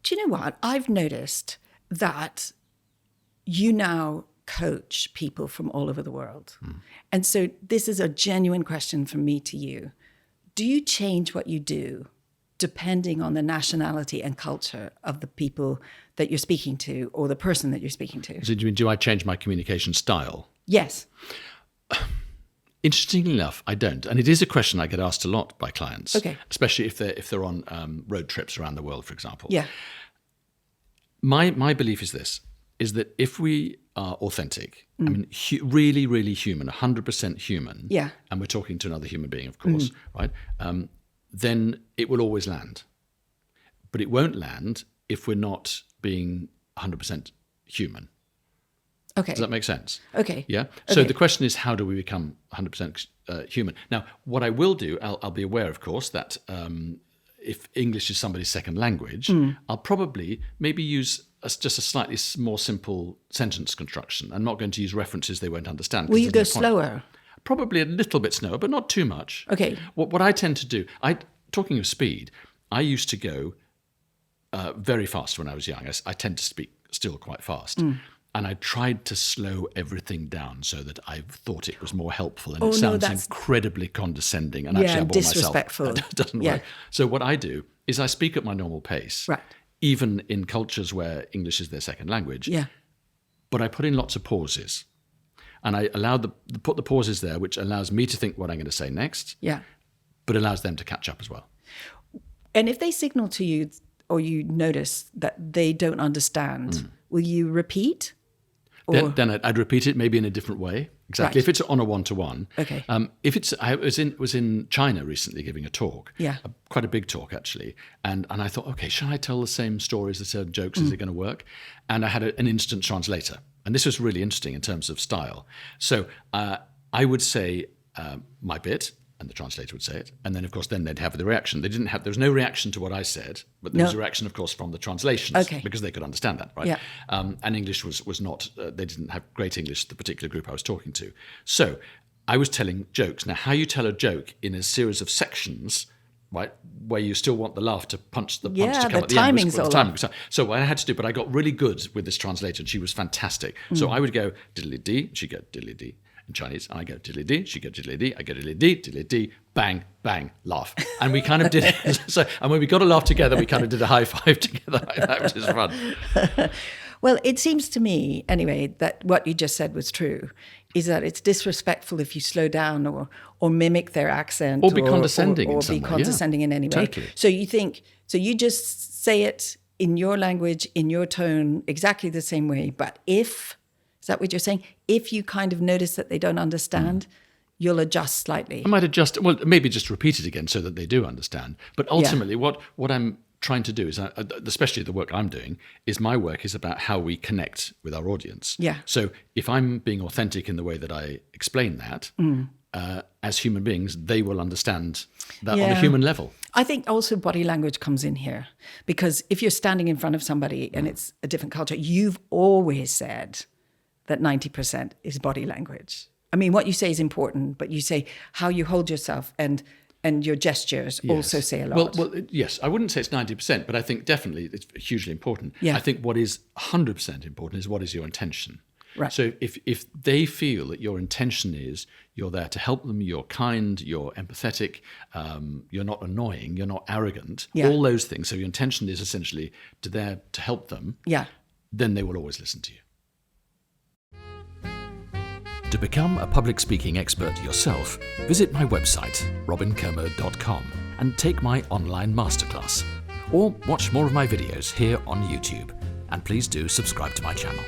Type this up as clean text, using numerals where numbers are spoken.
Do you know what? I've noticed that you now coach people from all over the world. And so this is a genuine question from me to you. Do you change what you do depending on the nationality and culture of the people that you're speaking to or the person that you're speaking to? So do I change my communication style? Yes. Interestingly enough, I don't. And it is a question I get asked a lot by clients, Okay. especially if they're on road trips around the world, for example. Yeah. My belief is this, is that if we are authentic, I mean, really, really human, 100% human, Yeah. and we're talking to another human being, of course, right, then it will always land. But it won't land if we're not being 100% human. Okay. Does that make sense? Okay. Yeah. So Okay. the question is, how do we become 100% human? Now, what I will do, I'll be aware, of course, that if English is somebody's second language, I'll probably maybe use just a slightly more simple sentence construction. I'm not going to use references they won't understand. Will you go there's no point. slower? Probably a little bit slower, but not too much. Okay. What I tend to do, talking of speed, I used to go very fast when I was young. I tend to speak still quite fast. And I tried to slow everything down so that I thought it was more helpful. And it sounds that's incredibly condescending. And Yeah, actually, I bore disrespectful. myself. It doesn't Yeah. work. So what I do is I speak at my normal pace, Right. even in cultures where English is their second language. Yeah. But I put in lots of pauses. And I put the pauses there, which allows me to think what I'm going to say next, Yeah. but allows them to catch up as well. And if they signal to you or you notice that they don't understand, will you repeat? Or Then I'd repeat it maybe in a different way. Exactly. Right. If it's on a one-to-one. Okay. I was in China recently giving a talk. Yeah. Quite a big talk actually. And I thought, okay, shall I tell the same stories, the same jokes? Is it going to work? And I had an instant translator. And this was really interesting in terms of style. So I would say my bit, and the translator would say it, and then of course they'd have the reaction. There was no reaction to what I said, but there was a reaction, of course, from the translations, Okay. because they could understand that, right? Yeah. And English was not. They didn't have great English, the particular group I was talking to. So I was telling jokes. Now, how you tell a joke in a series of sections, right, where you still want the laugh to punch to come the at the end. timing's all Timing. So what I had to do, but I got really good with this translator, and she was fantastic. So I would go diddly-dee, she'd go diddly-dee. In Chinese, and I go diddly-dee, she go diddly-dee, I go diddly-dee, diddly-dee, bang, bang, laugh. And we kind of did it. And when we got a laugh together, we kind of did a high five together. That was just fun. Well, it seems to me, anyway, that what you just said was true, is that it's disrespectful if you slow down or mimic their accent. Or be condescending in or some be way, condescending in any way. Totally. So you just say it in your language, in your tone, exactly the same way. But is that what you're saying? If you kind of notice that they don't understand, you'll adjust slightly. I might adjust, well, maybe just repeat it again so that they do understand. But ultimately, what I'm trying to do is, especially the work I'm doing, is my work is about how we connect with our audience. Yeah. So if I'm being authentic in the way that I explain that, as human beings, they will understand that on a human level. I think also body language comes in here, because if you're standing in front of somebody and it's a different culture, you've always said that 90% is body language. I mean, what you say is important, but you say how you hold yourself and your gestures also say a lot. Well, yes, I wouldn't say it's 90%, but I think definitely it's hugely important. Yeah. I think what is 100% important is what is your intention. Right. So if they feel that your intention is you're there to help them, you're kind, you're empathetic, you're not annoying, you're not arrogant, all those things. So your intention is essentially to help them. Yeah. Then they will always listen to you. To become a public speaking expert yourself, visit my website, robinkermode.com, and take my online masterclass. Or watch more of my videos here on YouTube. And please do subscribe to my channel.